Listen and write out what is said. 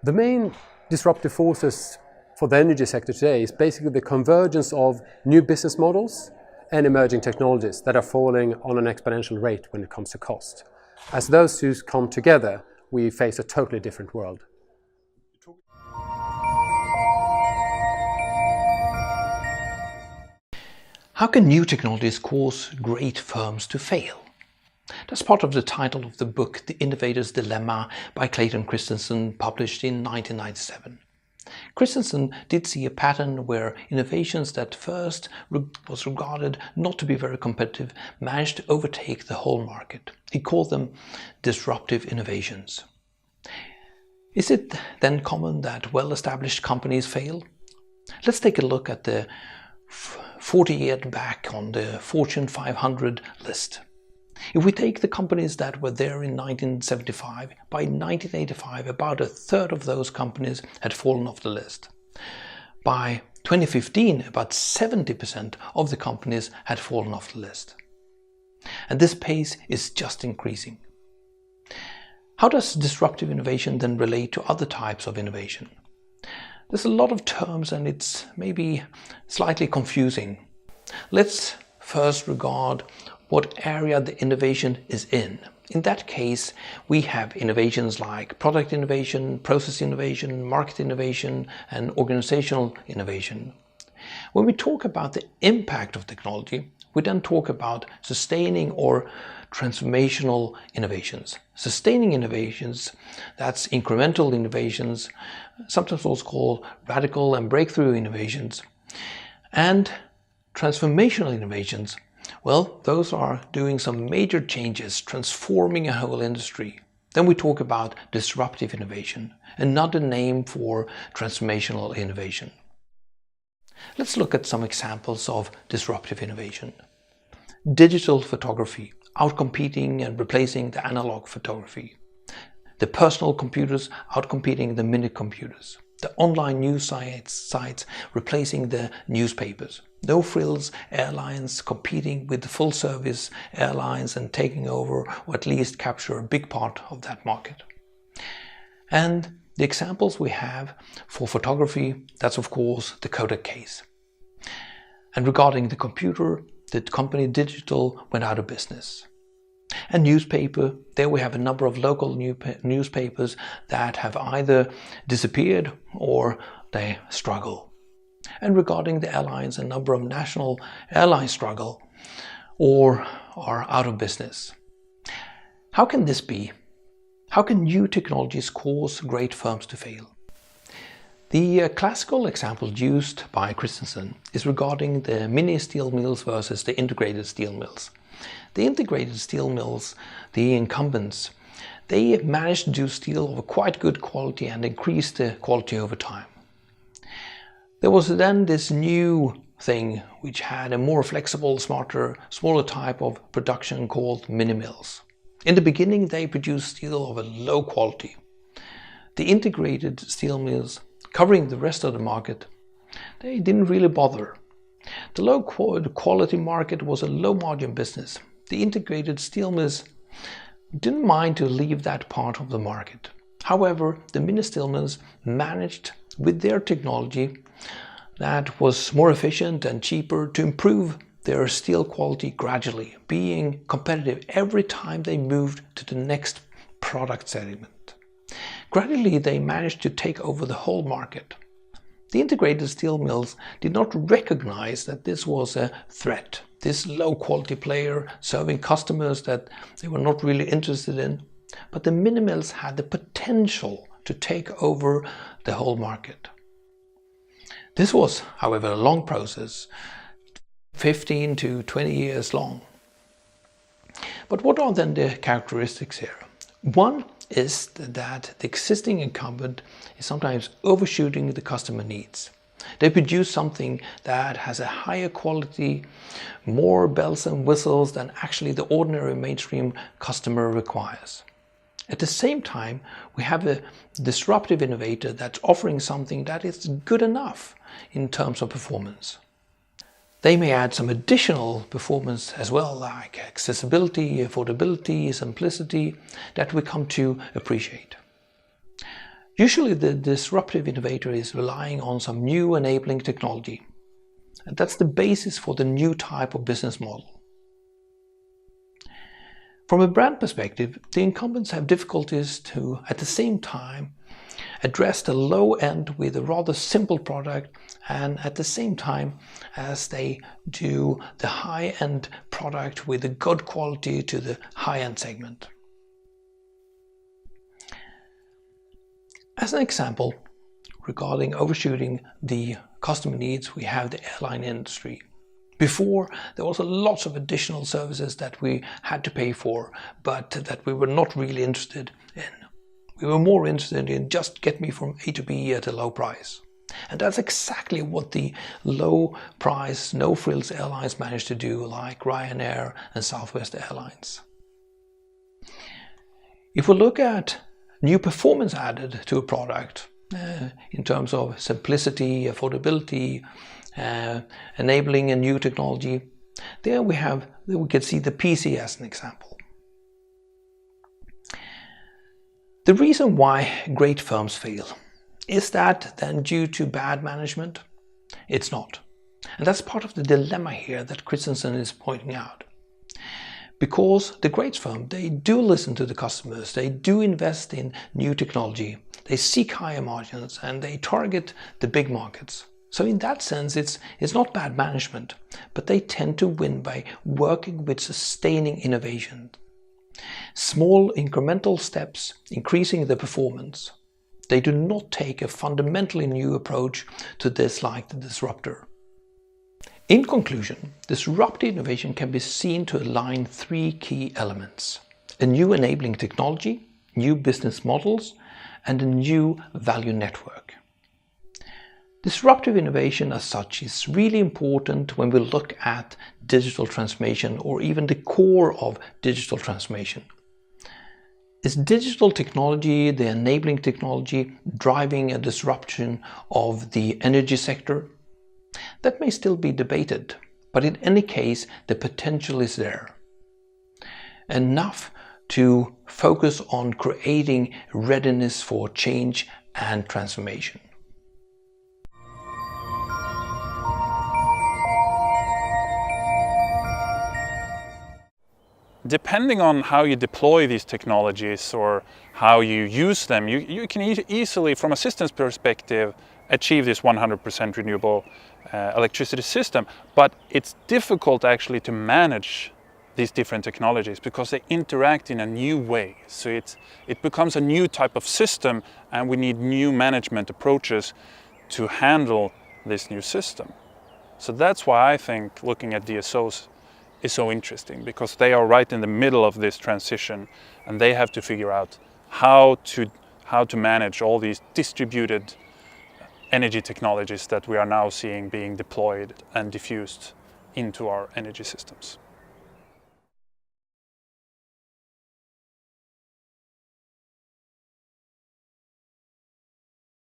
The main disruptive forces for the energy sector today is basically the convergence of new business models and emerging technologies that are falling on an exponential rate when it comes to cost. As those two come together, we face a totally different world. How can new technologies cause great firms to fail? That's part of the title of the book The Innovator's Dilemma by Clayton Christensen, published in 1997. Christensen did see a pattern where innovations that first was regarded not to be very competitive managed to overtake the whole market. He called them disruptive innovations. Is it then common that well-established companies fail? Let's take a look at the 40 years back on the Fortune 500 list. If we take the companies that were there in 1975, by 1985 about a third of those companies had fallen off the list. By 2015 about 70% of the companies had fallen off the list. And this pace is just increasing. How does disruptive innovation then relate to other types of innovation? There's a lot of terms and it's maybe slightly confusing. Let's first regard what area the innovation is in. In that case, we have innovations like product innovation, process innovation, market innovation, and organizational innovation. When we talk about the impact of technology, we then talk about sustaining or transformational innovations. Sustaining innovations, that's incremental innovations, sometimes also called radical and breakthrough innovations. And transformational innovations, well, those are doing some major changes, transforming a whole industry. Then we talk about disruptive innovation, another name for transformational innovation. Let's look at some examples of disruptive innovation. Digital photography, outcompeting and replacing the analog photography. The personal computers outcompeting the minute computers. The online news sites replacing the newspapers. No frills airlines competing with the full service airlines and taking over or at least capture a big part of that market. And the examples we have for photography, that's of course the Kodak case. And regarding the computer, the company Digital went out of business. And newspaper, there we have a number of local newspapers that have either disappeared or they struggle. And regarding the airlines, a number of national airlines struggle or are out of business. How can this be? How can new technologies cause great firms to fail? The classical example used by Christensen is regarding the mini steel mills versus the integrated steel mills. The integrated steel mills, the incumbents, they managed to do steel of a quite good quality and increase the quality over time. There was then this new thing which had a more flexible, smarter, smaller type of production called mini mills. In the beginning they produced steel of a low quality. The integrated steel mills, covering the rest of the market, they didn't really bother. The low quality market was a low margin business. The integrated steel mills didn't mind to leave that part of the market. However, the mini steel mills managed with their technology that was more efficient and cheaper to improve their steel quality gradually, being competitive every time they moved to the next product segment. Gradually they managed to take over the whole market. The integrated steel mills did not recognize that this was a threat, this low quality player serving customers that they were not really interested in, but the mini mills had the potential to take over the whole market. This was, however, a long process, 15 to 20 years long. But what are then the characteristics here? One is that the existing incumbent is sometimes overshooting the customer needs. They produce something that has a higher quality, more bells and whistles than actually the ordinary mainstream customer requires. At the same time, we have a disruptive innovator that's offering something that is good enough in terms of performance. They may add some additional performance as well, like accessibility, affordability, simplicity, that we come to appreciate. Usually the disruptive innovator is relying on some new enabling technology, and that's the basis for the new type of business model. From a brand perspective, the incumbents have difficulties to, at the same time, address the low end with a rather simple product, and at the same time as they do the high-end product with a good quality to the high-end segment. As an example, regarding overshooting the customer needs, we have the airline industry. Before, there was lots of additional services that we had to pay for, but that we were not really interested in. We were more interested in just get me from A to B at a low price. And that's exactly what the low price, no frills airlines managed to do, like Ryanair and Southwest Airlines. If we look at new performance added to a product in terms of simplicity, affordability, enabling a new technology, there we can see the PC as an example. The reason why great firms fail, is that then due to bad management? It's not. And that's part of the dilemma here that Christensen is pointing out. Because the great firm, they do listen to the customers, they do invest in new technology, they seek higher margins, and they target the big markets. So in that sense, it's not bad management, but they tend to win by working with sustaining innovation. Small incremental steps increasing the performance. They do not take a fundamentally new approach to this like the disruptor. In conclusion, disruptive innovation can be seen to align three key elements: a new enabling technology, new business models, and a new value network. Disruptive innovation as such is really important when we look at digital transformation, or even the core of digital transformation. Is digital technology, the enabling technology, driving a disruption of the energy sector? That may still be debated, but in any case, the potential is there. Enough to focus on creating readiness for change and transformation. Depending on how you deploy these technologies or how you use them, you can easily, from a systems perspective, achieve this 100% renewable electricity system. But it's difficult actually to manage these different technologies because they interact in a new way. So it becomes a new type of system, and we need new management approaches to handle this new system. So that's why I think looking at DSOs is so interesting, because they are right in the middle of this transition, and they have to figure out how to manage all these distributed energy technologies that we are now seeing being deployed and diffused into our energy systems.